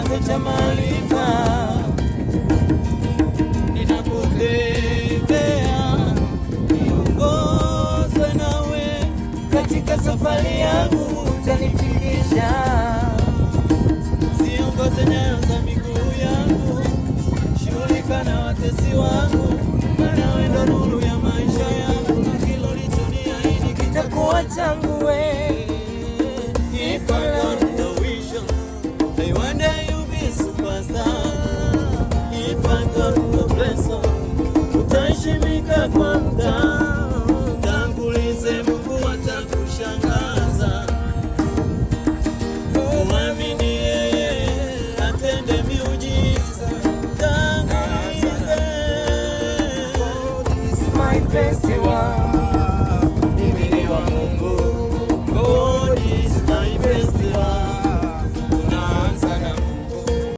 kigezo cha maarifa. Ninakutetea niongoze nawe katika safari yangu, utanifikisha. Siongoze nyayo za miguu yangu, shughulika na watesi wangu, maana wewe ndo nuru ya maisha yangu, na kila ulichoniahidi kitakuwa changu wewe. If I got no vision, I wonder you'll be superstar. If I got no blessing, utaheshimika kwa mtaa. Tangulize Mungu atakushangaza. Muamini yeye atende miujiza. Tangulize. God is my best one.